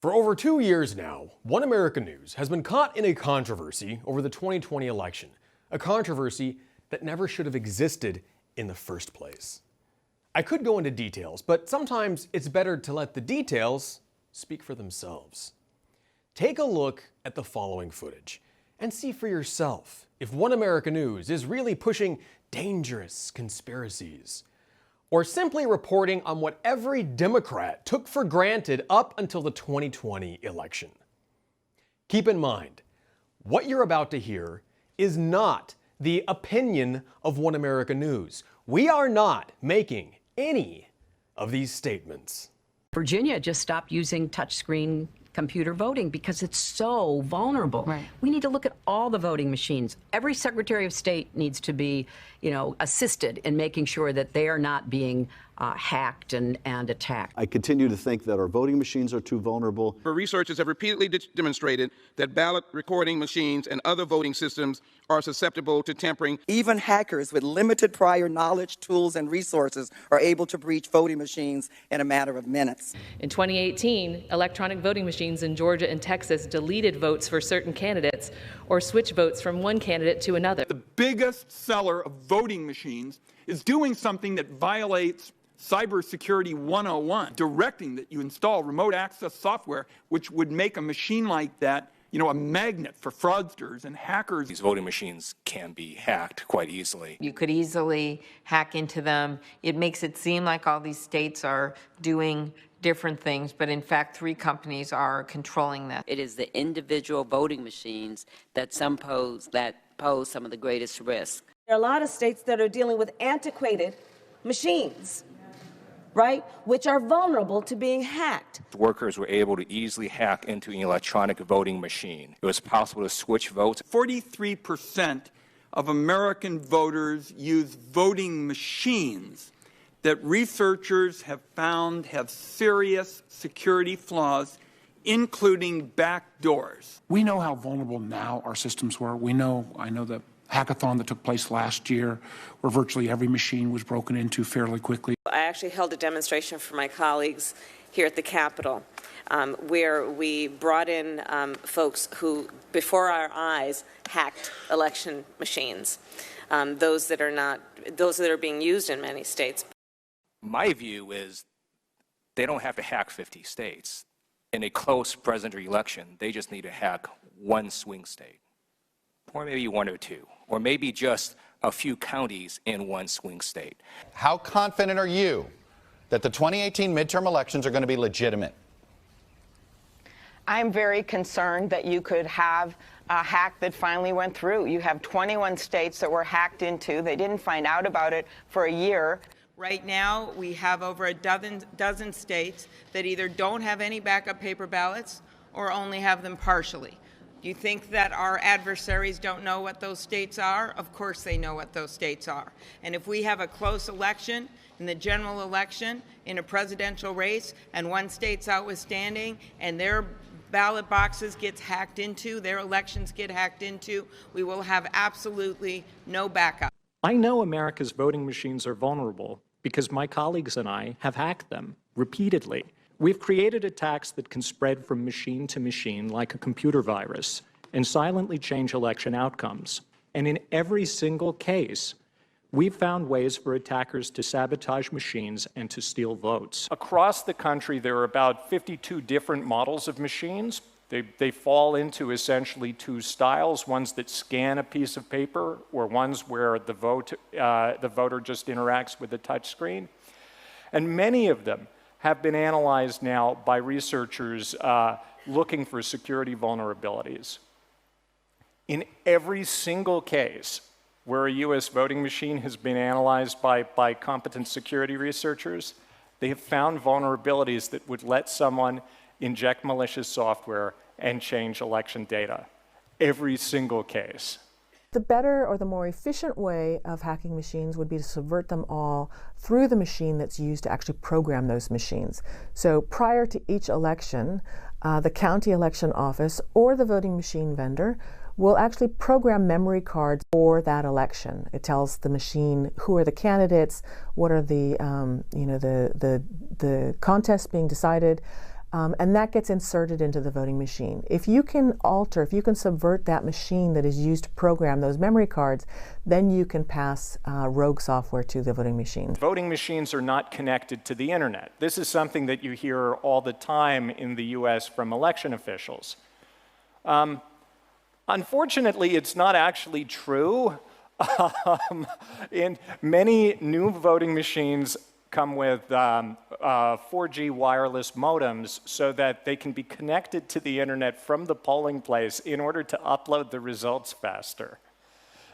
For over 2 years now, One America News has been caught in a controversy over the 2020 election, a controversy that never should have existed in the first place. I could go into details, but sometimes it's better to let the details speak for themselves. Take a look at the following footage and see for yourself if One America News is really pushing dangerous conspiracies, or simply reporting on what every Democrat took for granted up until the 2020 election. Keep in mind, what you're about to hear is not the opinion of One America News. We are not making any of these statements. Virginia just stopped using touchscreen computer voting because it's so vulnerable. Right. We need to look at all the voting machines. Every Secretary of State needs to be, assisted in making sure that they are not being hacked and attacked. I continue to think that our voting machines are too vulnerable. Researchers have repeatedly demonstrated that ballot recording machines and other voting systems are susceptible to tampering. Even hackers with limited prior knowledge, tools, and resources are able to breach voting machines in a matter of minutes. In 2018, electronic voting machines in Georgia and Texas deleted votes for certain candidates or switched votes from one candidate to another. The biggest seller of voting machines is doing something that violates Cybersecurity 101, directing that you install remote access software, which would make a machine like that, a magnet for fraudsters and hackers. These voting machines can be hacked quite easily. You could easily hack into them. It makes it seem like all these states are doing different things, but in fact, 3 companies are controlling that. It is the individual voting machines that pose some of the greatest risk. There are a lot of states that are dealing with antiquated machines, right, which are vulnerable to being hacked. Workers were able to easily hack into an electronic voting machine. It was possible to switch votes. 43% of American voters use voting machines that researchers have found have serious security flaws, including backdoors. We know how vulnerable now our systems were. I know the hackathon that took place last year, where virtually every machine was broken into fairly quickly. I actually held a demonstration for my colleagues here at the Capitol, where we brought in folks who, before our eyes, hacked election machines, those that are being used in many states. My view is they don't have to hack 50 states. In a close presidential election, they just need to hack one swing state, or maybe 1 or 2, or maybe just a few counties in one swing state. How confident are you that the 2018 midterm elections are going to be legitimate? I'm very concerned that you could have a hack that finally went through. You have 21 states that were hacked into. They didn't find out about it for a year. Right now, we have over a dozen states that either don't have any backup paper ballots or only have them partially. Do you think that our adversaries don't know what those states are? Of course they know what those states are. And if we have a close election, in the general election, in a presidential race, and one state's outstanding, and their ballot boxes gets hacked into, their elections get hacked into, we will have absolutely no backup. I know America's voting machines are vulnerable because my colleagues and I have hacked them repeatedly. We've created attacks that can spread from machine to machine like a computer virus and silently change election outcomes. And in every single case, we've found ways for attackers to sabotage machines and to steal votes. Across the country, there are about 52 different models of machines. They fall into essentially 2 styles, ones that scan a piece of paper or ones where the voter just interacts with the touch screen. And many of them have been analyzed now by researchers looking for security vulnerabilities. In every single case where a U.S. voting machine has been analyzed by competent security researchers, they have found vulnerabilities that would let someone inject malicious software and change election data. Every single case. The better or the more efficient way of hacking machines would be to subvert them all through the machine that's used to actually program those machines. So prior to each election, the county election office or the voting machine vendor will actually program memory cards for that election. It tells the machine who are the candidates, what are the contests being decided, and that gets inserted into the voting machine. If you can subvert that machine that is used to program those memory cards, then you can pass rogue software to the voting machine. Voting machines are not connected to the internet. This is something that you hear all the time in the US from election officials. Unfortunately, it's not actually true. And many new voting machines come with 4G wireless modems so that they can be connected to the internet from the polling place in order to upload the results faster.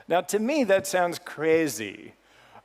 Now, to me, that sounds crazy.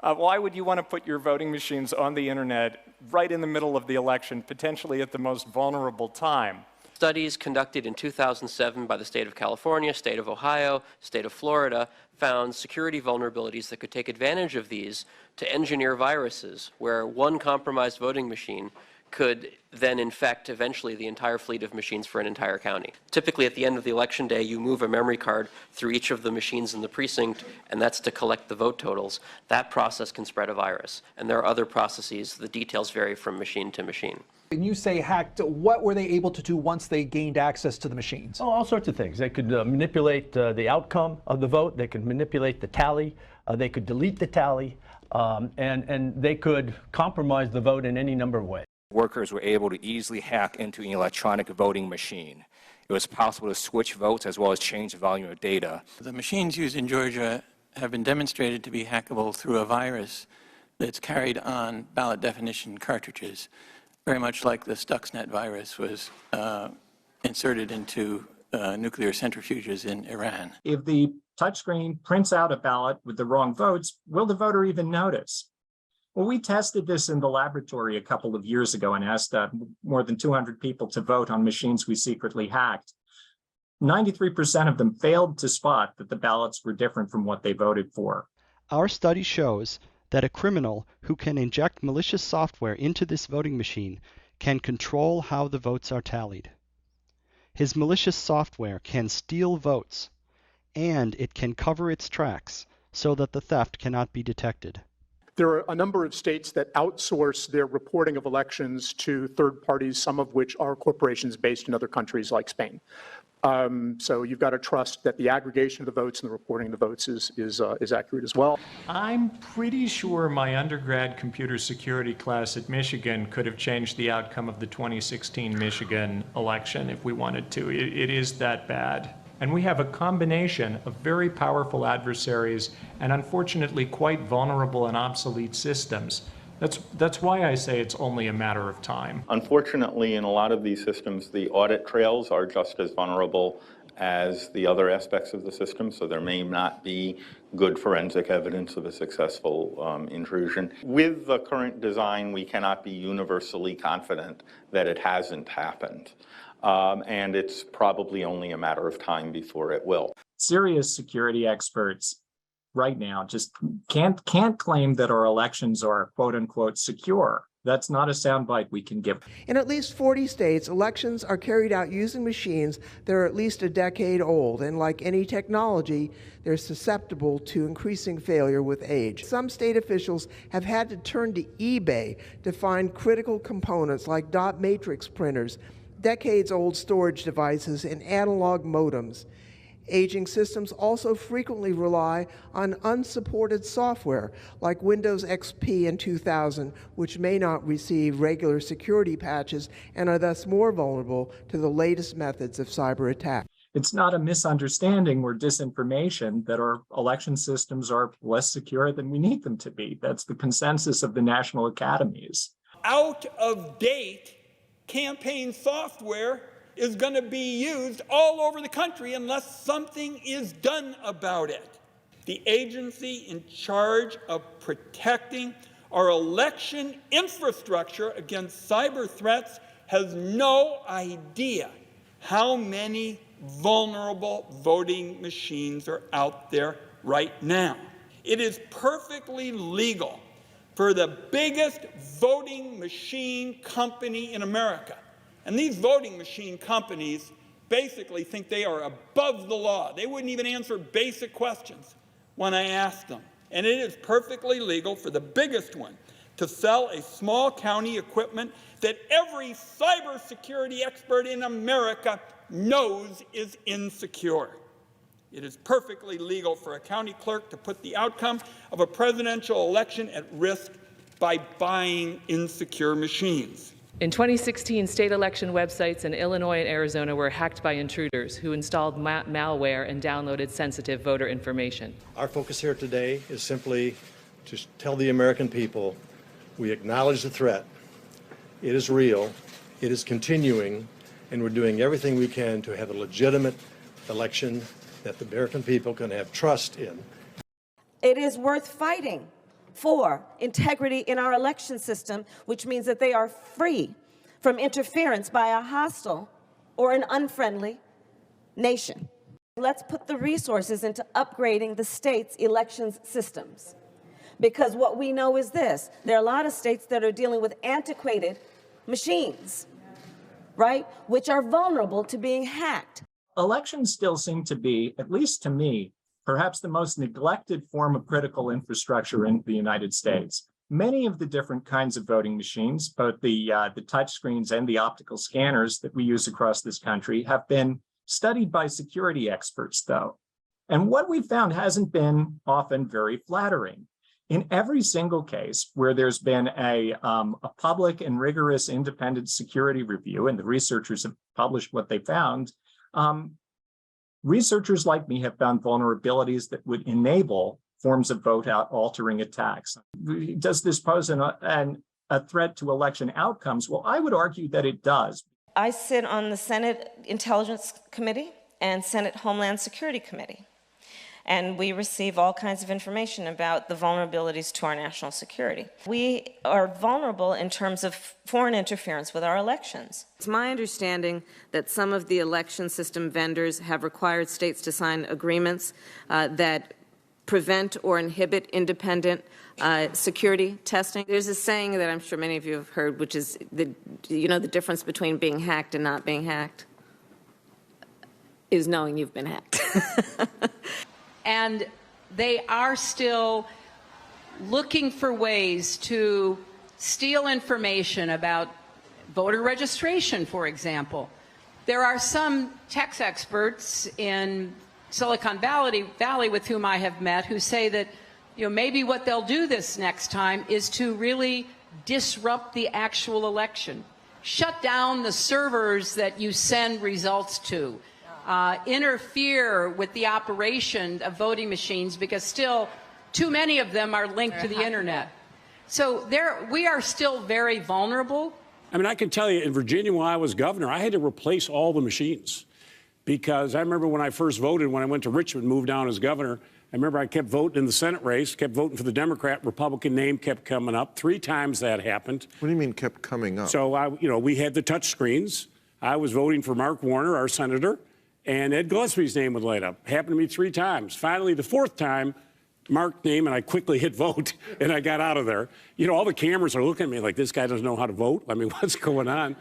Why would you want to put your voting machines on the internet right in the middle of the election, potentially at the most vulnerable time? Studies conducted in 2007 by the state of California, state of Ohio, state of Florida found security vulnerabilities that could take advantage of these to engineer viruses, where one compromised voting machine could then infect eventually the entire fleet of machines for an entire county. Typically at the end of the election day, you move a memory card through each of the machines in the precinct, and that's to collect the vote totals. That process can spread a virus. And there are other processes. The details vary from machine to machine. And you say hacked, what were they able to do once they gained access to the machines? Oh, all sorts of things. They could manipulate the outcome of the vote. They could manipulate the tally. They could delete the tally. And they could compromise the vote in any number of ways. Workers were able to easily hack into an electronic voting machine. It was possible to switch votes as well as change the volume of data. The machines used in Georgia have been demonstrated to be hackable through a virus that's carried on ballot definition cartridges, very much like the Stuxnet virus was inserted into nuclear centrifuges in Iran. If the touchscreen prints out a ballot with the wrong votes, will the voter even notice? Well, we tested this in the laboratory a couple of years ago and asked more than 200 people to vote on machines we secretly hacked. 93% of them failed to spot that the ballots were different from what they voted for. Our study shows that a criminal who can inject malicious software into this voting machine can control how the votes are tallied. His malicious software can steal votes, and it can cover its tracks so that the theft cannot be detected. There are a number of states that outsource their reporting of elections to third parties, some of which are corporations based in other countries like Spain. So you've got to trust that the aggregation of the votes and the reporting of the votes is accurate as well. I'm pretty sure my undergrad computer security class at Michigan could have changed the outcome of the 2016 Michigan election if we wanted to. It is that bad. And we have a combination of very powerful adversaries and unfortunately quite vulnerable and obsolete systems. That's why I say it's only a matter of time. Unfortunately, in a lot of these systems, the audit trails are just as vulnerable as the other aspects of the system, so there may not be good forensic evidence of a successful intrusion. With the current design, we cannot be universally confident that it hasn't happened. And it's probably only a matter of time before it will. Serious security experts right now just can't claim that our elections are quote unquote secure. That's not a soundbite we can give. In at least 40 states, elections are carried out using machines that are at least a decade old, and like any technology, they're susceptible to increasing failure with age. Some state officials have had to turn to eBay to find critical components like dot matrix printers, decades-old storage devices, and analog modems. Aging systems also frequently rely on unsupported software like Windows XP in 2000, which may not receive regular security patches and are thus more vulnerable to the latest methods of cyber attack. It's not a misunderstanding or disinformation that our election systems are less secure than we need them to be. That's the consensus of the national academies. Out of date campaign software is going to be used all over the country unless something is done about it. The agency in charge of protecting our election infrastructure against cyber threats has no idea how many vulnerable voting machines are out there right now. It is perfectly legal for the biggest voting machine company in America. And these voting machine companies basically think they are above the law. They wouldn't even answer basic questions when I asked them. And it is perfectly legal for the biggest one to sell a small county equipment that every cybersecurity expert in America knows is insecure. It is perfectly legal for a county clerk to put the outcome of a presidential election at risk by buying insecure machines. In 2016, state election websites in Illinois and Arizona were hacked by intruders who installed malware and downloaded sensitive voter information. Our focus here today is simply to tell the American people we acknowledge the threat. It is real, it is continuing, and we're doing everything we can to have a legitimate election that the American people can have trust in. It is worth fighting for integrity in our election system, which means that they are free from interference by a hostile or an unfriendly nation. Let's put the resources into upgrading the state's elections systems. Because what we know is this: there are a lot of states that are dealing with antiquated machines, right, which are vulnerable to being hacked. Elections still seem to be, at least to me, perhaps the most neglected form of critical infrastructure in the United States. Many of the different kinds of voting machines, both the touch screens and the optical scanners that we use across this country, have been studied by security experts, though. And what we found hasn't been often very flattering. In every single case where there's been a public and rigorous independent security review, and the researchers have published what they found, researchers like me have found vulnerabilities that would enable forms of vote-altering attacks. Does this pose a threat to election outcomes? Well, I would argue that it does. I sit on the Senate Intelligence Committee and Senate Homeland Security Committee, and we receive all kinds of information about the vulnerabilities to our national security. We are vulnerable in terms of foreign interference with our elections. It's my understanding that some of the election system vendors have required states to sign agreements that prevent or inhibit independent security testing. There's a saying that I'm sure many of you have heard, which is the difference between being hacked and not being hacked is knowing you've been hacked. And they are still looking for ways to steal information about voter registration, for example. There are some tax experts in Silicon Valley with whom I have met who say that maybe what they'll do this next time is to really disrupt the actual election. Shut down the servers that you send results to. Interfere with the operation of voting machines, because still too many of them are linked to the internet. So we are still very vulnerable. I mean, I can tell you in Virginia when I was governor, I had to replace all the machines, because I remember when I first voted, when I went to Richmond, moved down as governor, I remember I kept voting in the Senate race, kept voting for the Democrat, Republican name kept coming up. 3 times that happened. What do you mean kept coming up? So we had the touch screens. I was voting for Mark Warner, our senator, and Ed Gillespie's name would light up. Happened to me 3 times. Finally, the 4th time, Mark's name, and I quickly hit vote, and I got out of there. All the cameras are looking at me like, this guy doesn't know how to vote. I mean, what's going on?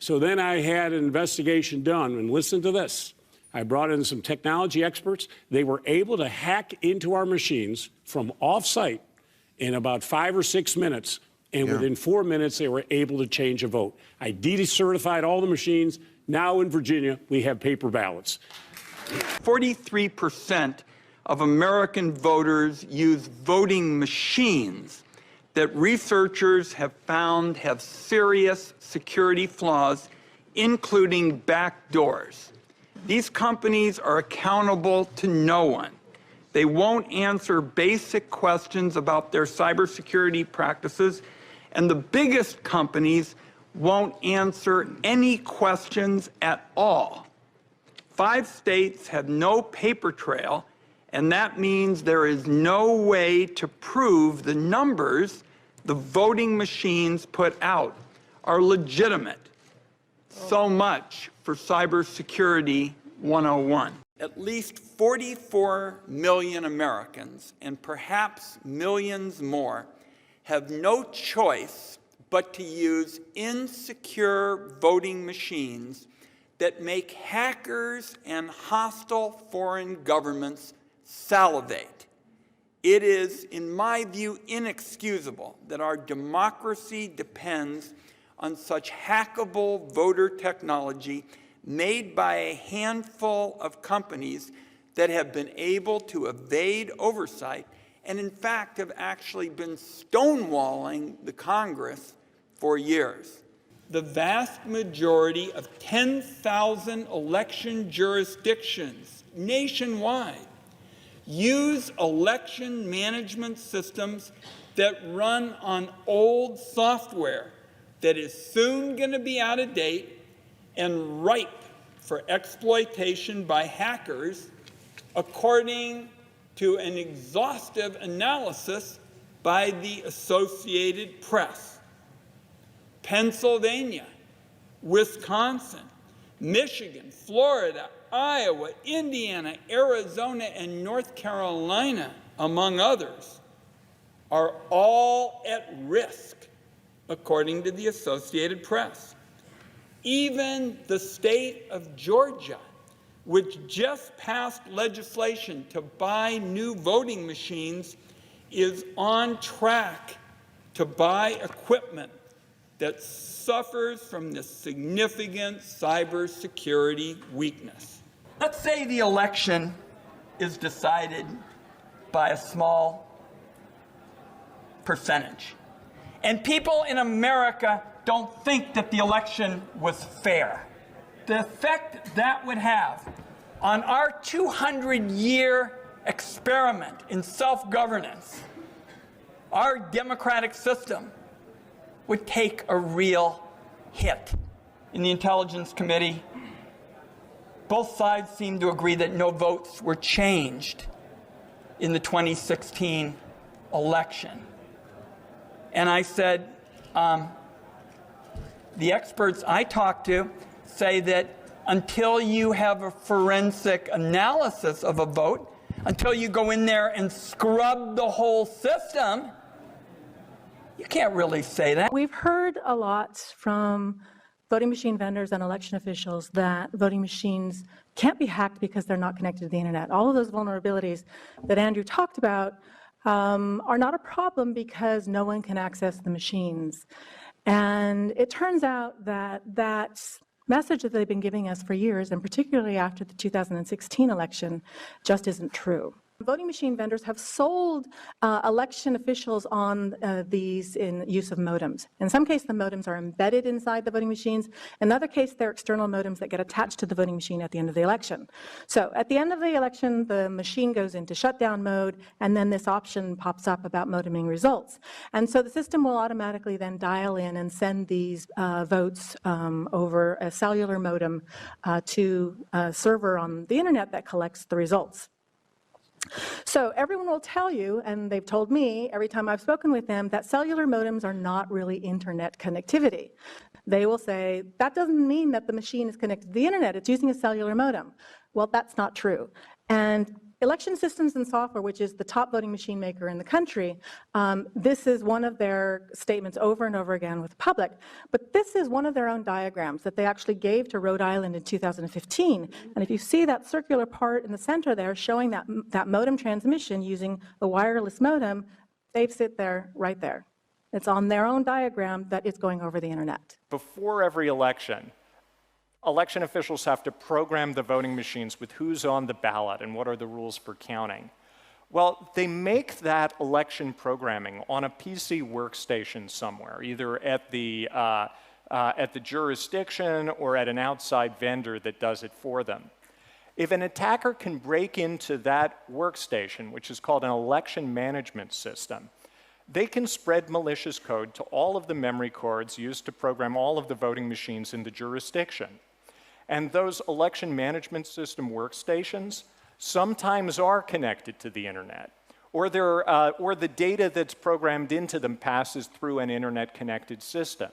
So then I had an investigation done, and listen to this. I brought in some technology experts. They were able to hack into our machines from off-site in about 5 or 6 minutes, and within 4 minutes, they were able to change a vote. I decertified all the machines. Now in Virginia, we have paper ballots. 43% of American voters use voting machines that researchers have found have serious security flaws, including backdoors. These companies are accountable to no one. They won't answer basic questions about their cybersecurity practices, and the biggest companies won't answer any questions at all. 5 states have no paper trail, and that means there is no way to prove the numbers the voting machines put out are legitimate. So much for Cybersecurity 101. At least 44 million Americans, and perhaps millions more, have no choice but to use insecure voting machines that make hackers and hostile foreign governments salivate. It is, in my view, inexcusable that our democracy depends on such hackable voter technology made by a handful of companies that have been able to evade oversight and, in fact, have actually been stonewalling the Congress for years. The vast majority of 10,000 election jurisdictions nationwide use election management systems that run on old software that is soon going to be out of date and ripe for exploitation by hackers, according to an exhaustive analysis by the Associated Press. Pennsylvania, Wisconsin, Michigan, Florida, Iowa, Indiana, Arizona, and North Carolina, among others, are all at risk, according to the Associated Press. Even the state of Georgia, which just passed legislation to buy new voting machines, is on track to buy equipment that suffers from this significant cybersecurity weakness. Let's say the election is decided by a small percentage, and people in America don't think that the election was fair. The effect that would have on our 200-year experiment in self-governance, our democratic system, would take a real hit. In the Intelligence Committee, both sides seem to agree that no votes were changed in the 2016 election. And I said, the experts I talked to say that until you have a forensic analysis of a vote, until you go in there and scrub the whole system, you can't really say that. We've heard a lot from voting machine vendors and election officials that voting machines can't be hacked because they're not connected to the internet. All of those vulnerabilities that Andrew talked about are not a problem because no one can access the machines. And it turns out that that message that they've been giving us for years, and particularly after the 2016 election, just isn't true. Voting machine vendors have sold election officials on these in use of modems. In some cases, the modems are embedded inside the voting machines. In another case, they're external modems that get attached to the voting machine at the end of the election. So at the end of the election, the machine goes into shutdown mode, and then this option pops up about modeming results. And so the system will automatically then dial in and send these votes over a cellular modem to a server on the internet that collects the results. So everyone will tell you, and they've told me every time I've spoken with them, that cellular modems are not really internet connectivity. They will say, that doesn't mean that the machine is connected to the internet, it's using a cellular modem. Well, that's not true. And Election Systems and Software, which is the top voting machine maker in the country, this is one of their statements over and over again with the public. But this is one of their own diagrams that they actually gave to Rhode Island in 2015. And if you see that circular part in the center there showing that modem transmission using the wireless modem, they sit there, right there. It's on their own diagram that it's going over the internet. Before every election officials have to program the voting machines with who's on the ballot and what are the rules for counting. Well, they make that election programming on a PC workstation somewhere, either at the jurisdiction or at an outside vendor that does it for them. If an attacker can break into that workstation, which is called an election management system, they can spread malicious code to all of the memory cards used to program all of the voting machines in the jurisdiction. And those election management system workstations sometimes are connected to the internet, or the data that's programmed into them passes through an internet-connected system.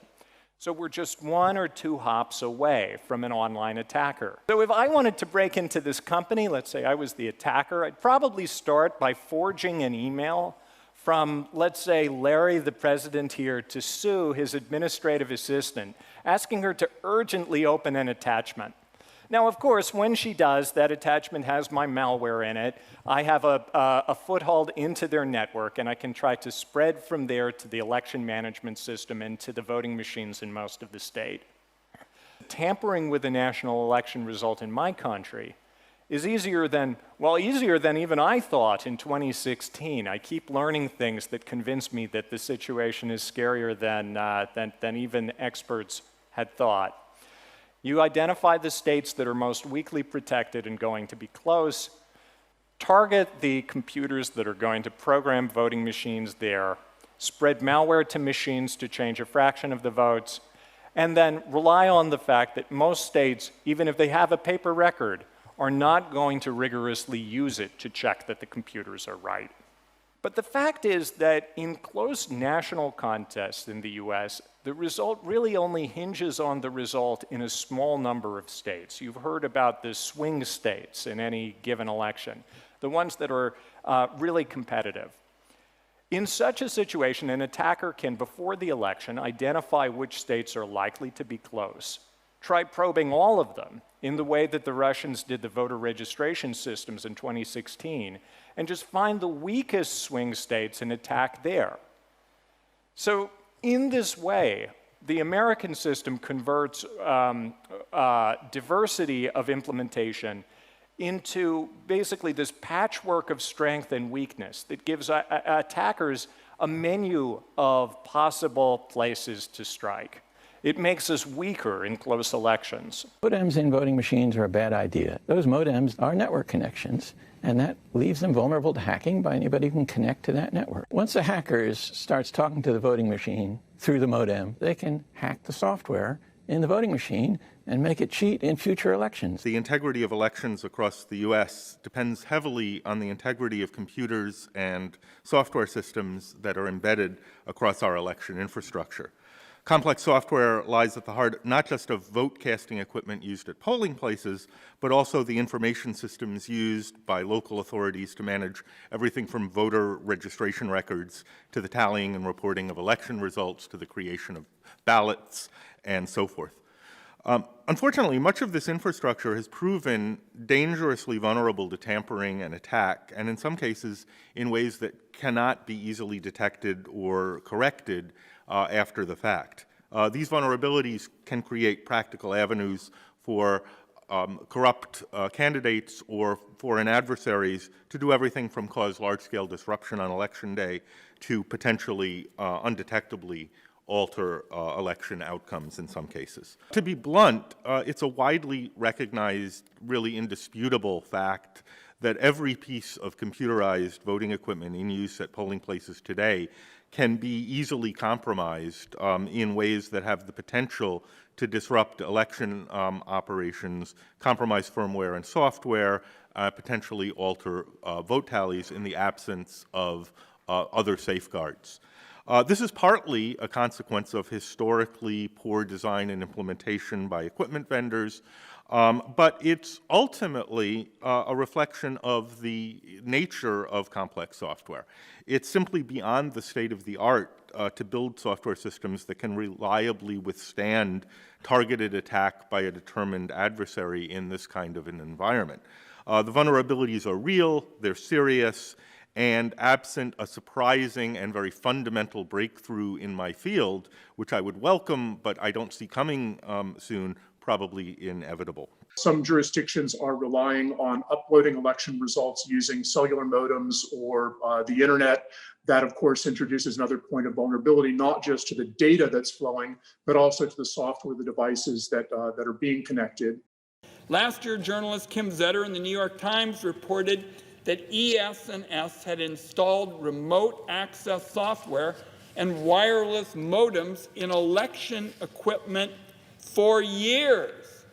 So we're just 1 or 2 hops away from an online attacker. So if I wanted to break into this company, let's say I was the attacker, I'd probably start by forging an email from, let's say, Larry, the president here, to Sue, his administrative assistant, asking her to urgently open an attachment. Now, of course, when she does, that attachment has my malware in it. I have a foothold into their network, and I can try to spread from there to the election management system and to the voting machines in most of the state. Tampering with the national election result in my country is easier than even I thought in 2016. I keep learning things that convince me that the situation is scarier than even experts had thought. You identify the states that are most weakly protected and going to be close, target the computers that are going to program voting machines there, spread malware to machines to change a fraction of the votes, and then rely on the fact that most states, even if they have a paper record, are not going to rigorously use it to check that the computers are right. But the fact is that in close national contests in the US, the result really only hinges on the result in a small number of states. You've heard about the swing states in any given election, the ones that are really competitive. In such a situation, an attacker can, before the election, identify which states are likely to be close. Try probing all of them in the way that the Russians did the voter registration systems in 2016, and just find the weakest swing states and attack there. So in this way, the American system converts diversity of implementation into basically this patchwork of strength and weakness that gives attackers a menu of possible places to strike. It makes us weaker in close elections. Modems in voting machines are a bad idea. Those modems are network connections, and that leaves them vulnerable to hacking by anybody who can connect to that network. Once a hacker starts talking to the voting machine through the modem, they can hack the software in the voting machine and make it cheat in future elections. The integrity of elections across the U.S. depends heavily on the integrity of computers and software systems that are embedded across our election infrastructure. Complex software lies at the heart not just of vote casting equipment used at polling places, but also the information systems used by local authorities to manage everything from voter registration records to the tallying and reporting of election results to the creation of ballots and so forth. Unfortunately, much of this infrastructure has proven dangerously vulnerable to tampering and attack, and in some cases in ways that cannot be easily detected or corrected after the fact. These vulnerabilities can create practical avenues for corrupt candidates or foreign adversaries to do everything from cause large-scale disruption on election day to potentially undetectably alter election outcomes in some cases. To be blunt, it's a widely recognized, really indisputable fact that every piece of computerized voting equipment in use at polling places today can be easily compromised in ways that have the potential to disrupt election operations, compromise firmware and software, potentially alter vote tallies in the absence of other safeguards. This is partly a consequence of historically poor design and implementation by equipment vendors, but it's ultimately a reflection of the nature of complex software. It's simply beyond the state of the art to build software systems that can reliably withstand targeted attack by a determined adversary in this kind of an environment. The vulnerabilities are real, they're serious, and absent a surprising and very fundamental breakthrough in my field, which I would welcome, but I don't see coming soon, probably inevitable. Some jurisdictions are relying on uploading election results using cellular modems or the internet. That, of course, introduces another point of vulnerability, not just to the data that's flowing, but also to the software, the devices that are being connected. Last year, journalist Kim Zetter in the New York Times reported that ES&S had installed remote access software and wireless modems in election equipment for years.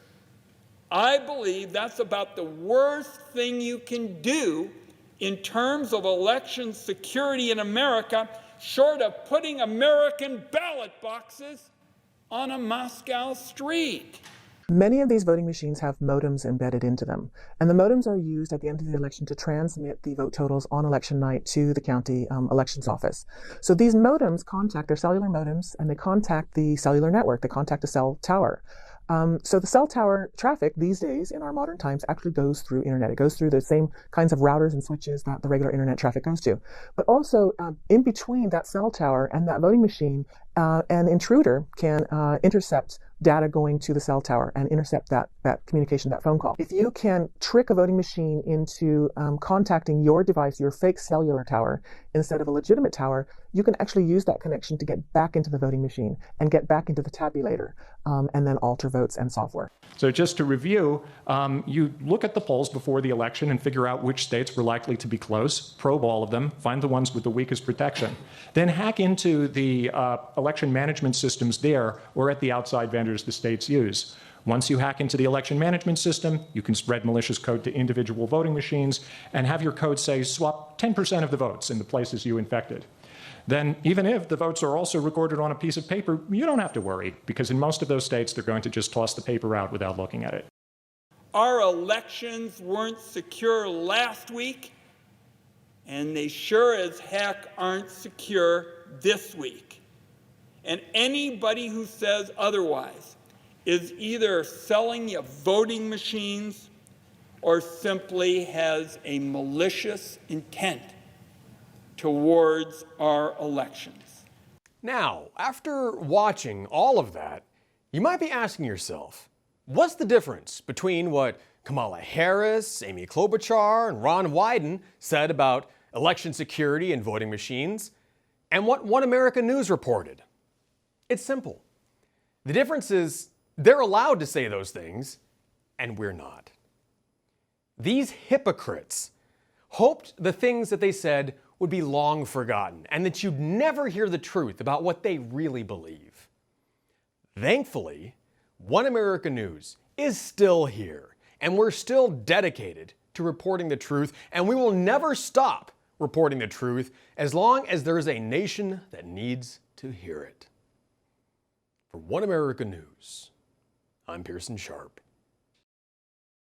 I believe that's about the worst thing you can do in terms of election security in America, short of putting American ballot boxes on a Moscow street. Many of these voting machines have modems embedded into them, and the modems are used at the end of the election to transmit the vote totals on election night to the county elections office. So these modems contact, they're cellular modems, and they contact the cellular network, they contact the cell tower. So the cell tower traffic these days in our modern times actually goes through internet. It goes through the same kinds of routers and switches that the regular internet traffic goes to. But also in between that cell tower and that voting machine, an intruder can intercept data going to the cell tower and intercept that communication, that phone call. If you can trick a voting machine into contacting your device, your fake cellular tower, instead of a legitimate tower, you can actually use that connection to get back into the voting machine and get back into the tabulator and then alter votes and software. So just to review, you look at the polls before the election and figure out which states were likely to be close, probe all of them, find the ones with the weakest protection. Then hack into the election management systems there or at the outside vendors the states use. Once you hack into the election management system, you can spread malicious code to individual voting machines and have your code say swap 10% of the votes in the places you infected. Then even if the votes are also recorded on a piece of paper, you don't have to worry, because in most of those states, they're going to just toss the paper out without looking at it. Our elections weren't secure last week, and they sure as heck aren't secure this week. And anybody who says otherwise is either selling you voting machines or simply has a malicious intent towards our elections. Now, after watching all of that, you might be asking yourself, what's the difference between what Kamala Harris, Amy Klobuchar, and Ron Wyden said about election security and voting machines, and what One America News reported? It's simple. The difference is they're allowed to say those things, and we're not. These hypocrites hoped the things that they said would be long forgotten and that you'd never hear the truth about what they really believe. Thankfully, One America News is still here, and we're still dedicated to reporting the truth, and we will never stop reporting the truth as long as there is a nation that needs to hear it. For One America News, I'm Pearson Sharp.